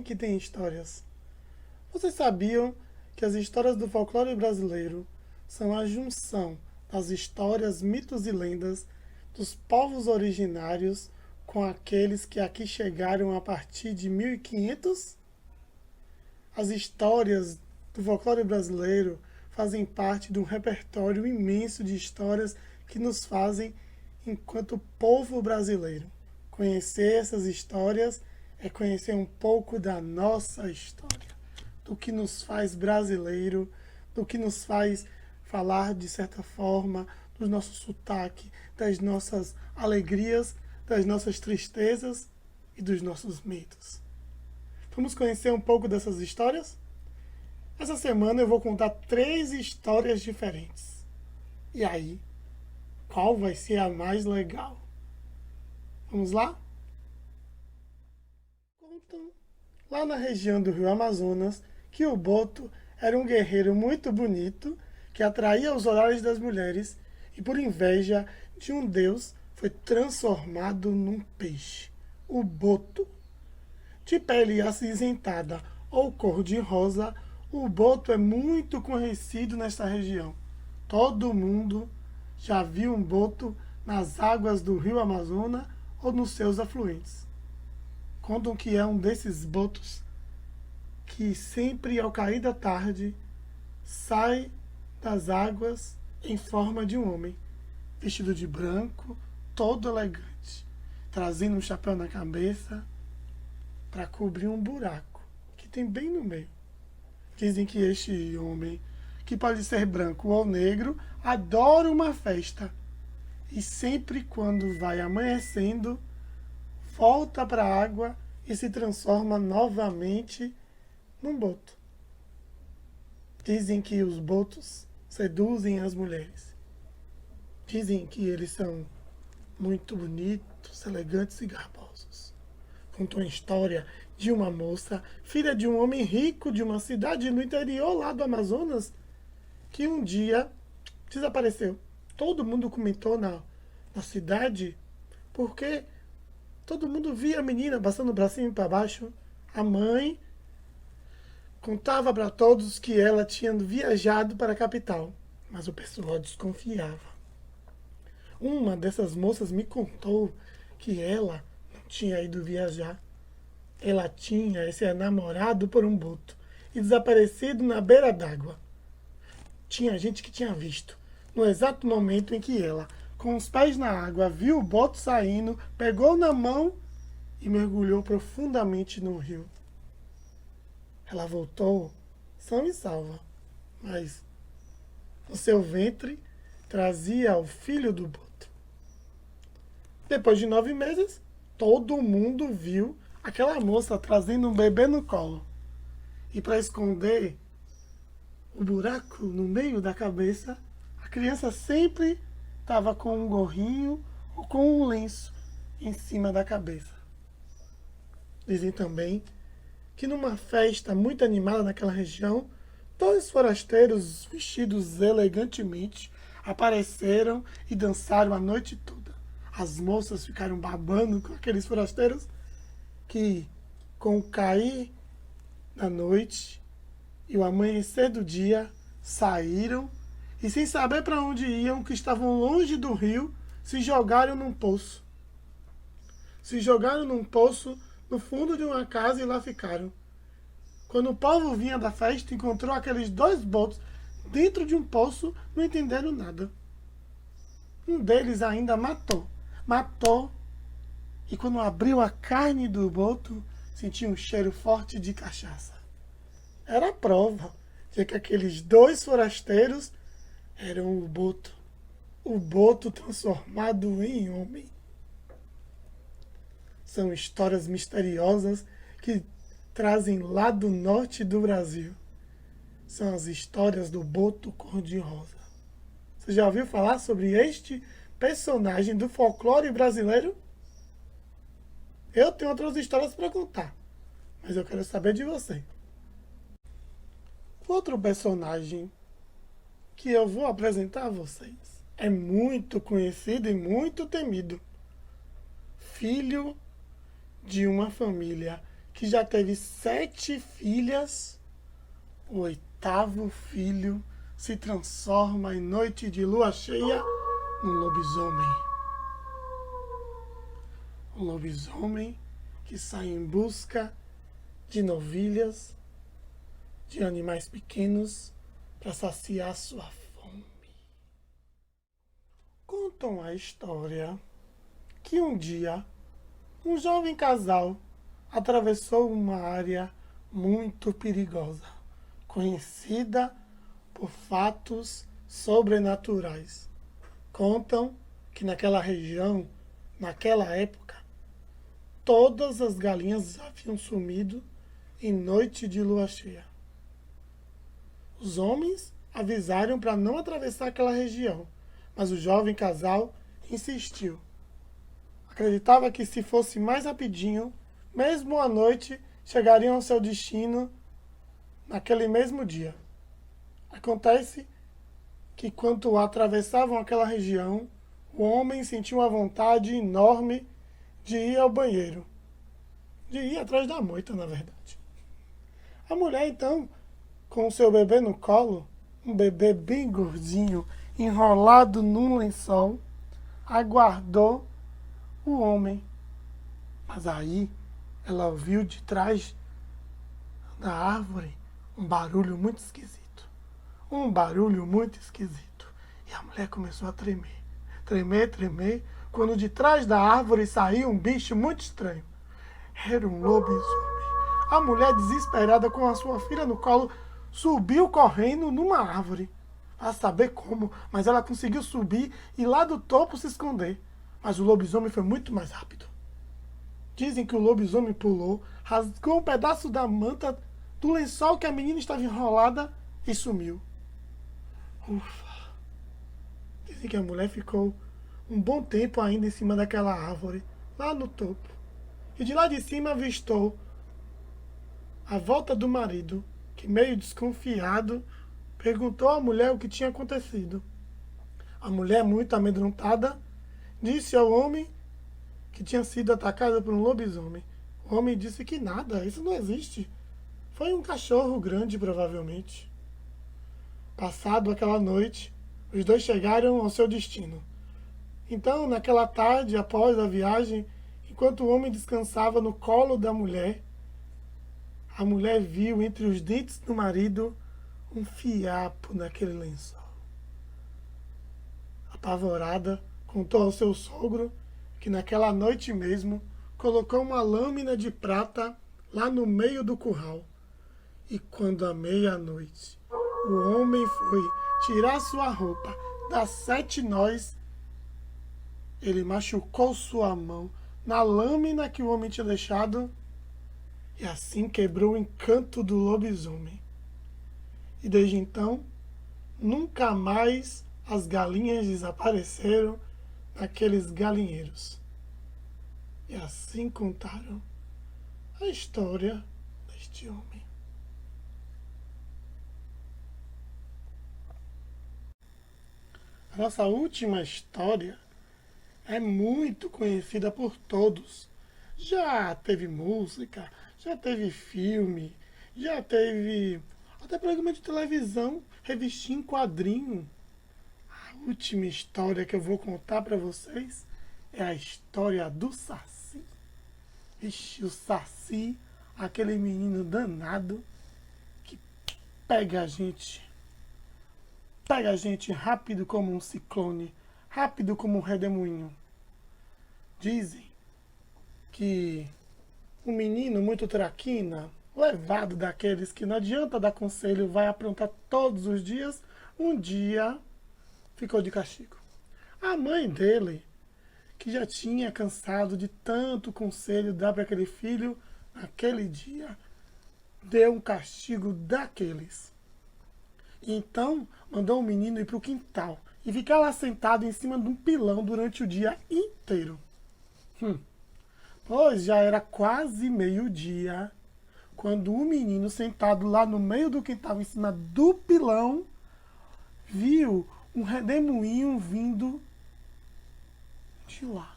que tem histórias. Vocês sabiam que as histórias do folclore brasileiro são a junção das histórias, mitos e lendas dos povos originários com aqueles que aqui chegaram a partir de 1500? As histórias do folclore brasileiro fazem parte de um repertório imenso de histórias que nos fazem enquanto povo brasileiro. Conhecer essas histórias é conhecer um pouco da nossa história, do que nos faz brasileiro, do que nos faz falar de certa forma, do nosso sotaque, das nossas alegrias, das nossas tristezas e dos nossos medos. Vamos conhecer um pouco dessas histórias? Essa semana eu vou contar 3 histórias diferentes. E aí, qual vai ser a mais legal? Vamos lá? Contam lá na região do Rio Amazonas que o Boto era um guerreiro muito bonito que atraía os olhares das mulheres e, por inveja de um deus, foi transformado num peixe, o Boto. De pele acinzentada ou cor de rosa, o Boto é muito conhecido nesta região. Todo mundo já viu um Boto nas águas do Rio Amazonas ou nos seus afluentes. Contam que é um desses botos que sempre ao cair da tarde sai das águas em forma de um homem, vestido de branco, todo elegante, trazendo um chapéu na cabeça para cobrir um buraco que tem bem no meio. Dizem que este homem, que pode ser branco ou negro, adora uma festa e sempre quando vai amanhecendo, volta para a água e se transforma novamente num boto. Dizem que os botos seduzem as mulheres. Dizem que eles são muito bonitos, elegantes e garbosos. Contou a história de uma moça, filha de um homem rico de uma cidade no interior lá do Amazonas, que um dia desapareceu. Todo mundo comentou na cidade, porque todo mundo via a menina passando o bracinho para baixo. A mãe contava para todos que ela tinha viajado para a capital, mas o pessoal desconfiava. Uma dessas moças me contou que ela não tinha ido viajar. Ela tinha se namorado por um boto e desaparecido na beira d'água. Tinha gente que tinha visto. No exato momento em que ela, com os pés na água, viu o boto saindo, pegou na mão e mergulhou profundamente no rio. Ela voltou sã e salva, mas no seu ventre trazia o filho do boto. Depois de 9 meses, todo mundo viu aquela moça trazendo um bebê no colo. E para esconder o buraco no meio da cabeça, a criança sempre estava com um gorrinho ou com um lenço em cima da cabeça. Dizem também que numa festa muito animada naquela região, 2 forasteiros vestidos elegantemente apareceram e dançaram a noite toda. As moças ficaram babando com aqueles forasteiros que, com o cair da noite e o amanhecer do dia, saíram e, sem saber para onde iam, que estavam longe do rio, se jogaram num poço. Se jogaram num poço no fundo de uma casa e lá ficaram. Quando o povo vinha da festa, encontrou aqueles 2 botos dentro de um poço, não entenderam nada. Um deles ainda matou. E quando abriu a carne do boto, sentiu um cheiro forte de cachaça. Era a prova de que aqueles 2 forasteiros eram o boto transformado em homem. São histórias misteriosas que trazem lá do norte do Brasil. São as histórias do Boto Cor-de-Rosa. Você já ouviu falar sobre este personagem do folclore brasileiro? Eu tenho outras histórias para contar, mas eu quero saber de você. Outro personagem que eu vou apresentar a vocês é muito conhecido e muito temido. Filho de uma família que já teve 7 filhas, o 8º filho se transforma em noite de lua cheia num lobisomem. Um lobisomem que sai em busca de novilhas, de animais pequenos, para saciar sua fome. Contam a história que um dia um jovem casal atravessou uma área muito perigosa, conhecida por fatos sobrenaturais. Contam que naquela região, naquela época, todas as galinhas haviam sumido em noite de lua cheia. Os homens avisaram para não atravessar aquela região, mas o jovem casal insistiu. Acreditava que se fosse mais rapidinho, mesmo à noite, chegariam ao seu destino naquele mesmo dia. Acontece que quando atravessavam aquela região, o homem sentiu uma vontade enorme de ir ao banheiro. De ir atrás da moita, na verdade. A mulher, então, com o seu bebê no colo, um bebê bem gordinho, enrolado num lençol, aguardou o homem. Mas aí ela ouviu de trás da árvore um barulho muito esquisito. Um barulho muito esquisito. E a mulher começou a tremer. Tremer, tremer, quando de trás da árvore saiu um bicho muito estranho. Era um lobisomem. A mulher, desesperada com a sua filha no colo, subiu correndo numa árvore. A saber como, mas ela conseguiu subir e lá do topo se esconder. Mas o lobisomem foi muito mais rápido. Dizem que o lobisomem pulou, rasgou um pedaço da manta do lençol que a menina estava enrolada e sumiu. Ufa! Dizem que a mulher ficou um bom tempo ainda em cima daquela árvore, lá no topo. E de lá de cima avistou a volta do marido, que meio desconfiado, perguntou à mulher o que tinha acontecido. A mulher, muito amedrontada, disse ao homem que tinha sido atacada por um lobisomem. O homem disse que nada, isso não existe. Foi um cachorro grande, provavelmente. Passado aquela noite, os dois chegaram ao seu destino. Então, naquela tarde, após a viagem, enquanto o homem descansava no colo da mulher, a mulher viu entre os dentes do marido um fiapo naquele lençol. Apavorada, contou ao seu sogro que naquela noite mesmo colocou uma lâmina de prata lá no meio do curral. E quando à meia-noite o homem foi tirar sua roupa das 7 nós, ele machucou sua mão na lâmina que o homem tinha deixado e assim quebrou o encanto do lobisomem. E desde então, nunca mais as galinhas desapareceram naqueles galinheiros. E assim contaram a história deste homem. A nossa última história é muito conhecida por todos. Já teve música, já teve filme, já teve até programa de televisão, revistinha em quadrinho. A última história que eu vou contar para vocês é a história do Saci. Ixi, o Saci, aquele menino danado que pega a gente rápido como um ciclone, rápido como um redemoinho. Dizem que um menino muito traquina, levado daqueles que não adianta dar conselho, vai aprontar todos os dias, um dia ficou de castigo. A mãe dele, que já tinha cansado de tanto conselho dar para aquele filho, naquele dia, deu um castigo daqueles. Então, mandou o menino ir para o quintal e ficar lá sentado em cima de um pilão durante o dia inteiro. Pois já era quase meio-dia, quando o menino, sentado lá no meio do quintal, em cima do pilão, viu um redemoinho vindo de lá.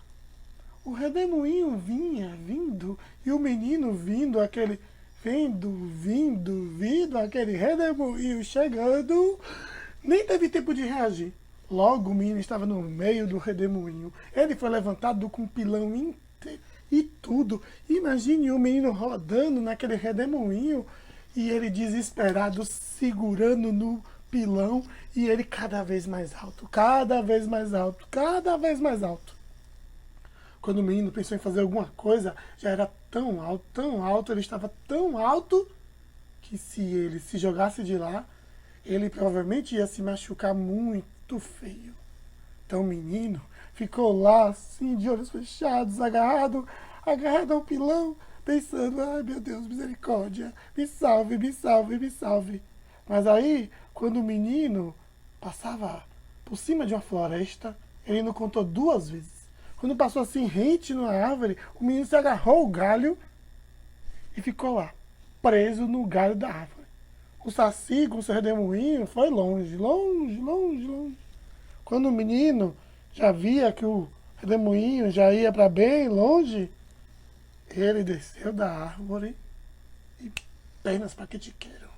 o redemoinho vinha, vindo, e o menino vindo, aquele. Vindo, aquele redemoinho chegando. Nem teve tempo de reagir. Logo o menino estava no meio do redemoinho. Ele foi levantado com um pilão inteiro e tudo. Imagine o menino rodando naquele redemoinho e ele desesperado segurando no pilão e ele cada vez mais alto, cada vez mais alto, cada vez mais alto. Quando o menino pensou em fazer alguma coisa, já era tão alto, ele estava tão alto que se ele se jogasse de lá, ele provavelmente ia se machucar muito feio. Então o menino ficou lá, assim, de olhos fechados, agarrado ao pilão, pensando, ai meu Deus, misericórdia, me salve, me salve, me salve. Mas aí, quando o menino passava por cima de uma floresta, ele não contou duas vezes. Quando passou assim, rente numa árvore, o menino se agarrou ao galho e ficou lá, preso no galho da árvore. O Saci, com seu redemoinho, foi longe, longe, longe, longe. Quando o menino já via que o redemoinho já ia para bem longe, ele desceu da árvore e pernas para que te quero.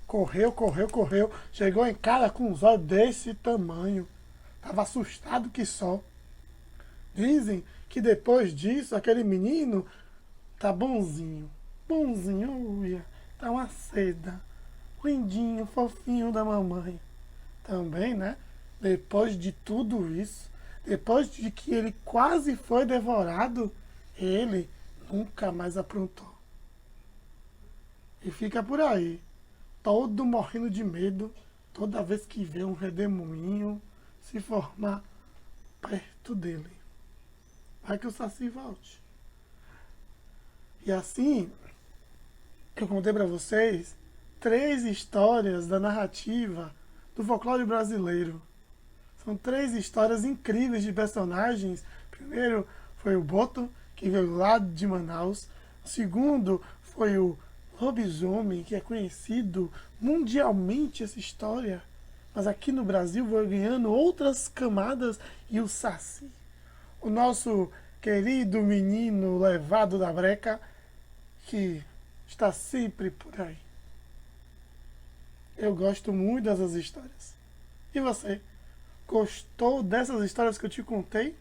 Correu, correu, correu. Chegou em casa com uns olhos desse tamanho. Tava assustado que só. Dizem que depois disso, aquele menino tá bonzinho. Bonzinho, uia. Tá uma seda. Lindinho, fofinho da mamãe. Também, né? Depois de tudo isso, depois de que ele quase foi devorado, ele nunca mais aprontou. E fica por aí, todo morrendo de medo, toda vez que vê um redemoinho se formar perto dele. Vai que o Saci volte. E assim, eu contei para vocês 3 histórias da narrativa do folclore brasileiro. São 3 histórias incríveis de personagens. Primeiro foi o Boto, que veio lá de Manaus. O segundo foi o lobisomem, que é conhecido mundialmente essa história. Mas aqui no Brasil vai ganhando outras camadas. E o Saci, o nosso querido menino levado da breca, que está sempre por aí. Eu gosto muito dessas histórias. E você? Gostou dessas histórias que eu te contei?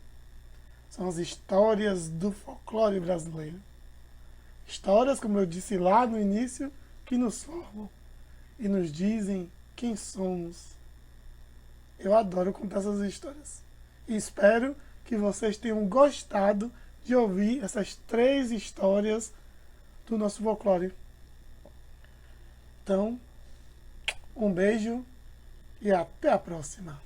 São as histórias do folclore brasileiro. Histórias, como eu disse lá no início, que nos formam e nos dizem quem somos. Eu adoro contar essas histórias. E espero que vocês tenham gostado de ouvir essas 3 histórias do nosso folclore. Então, um beijo e até a próxima.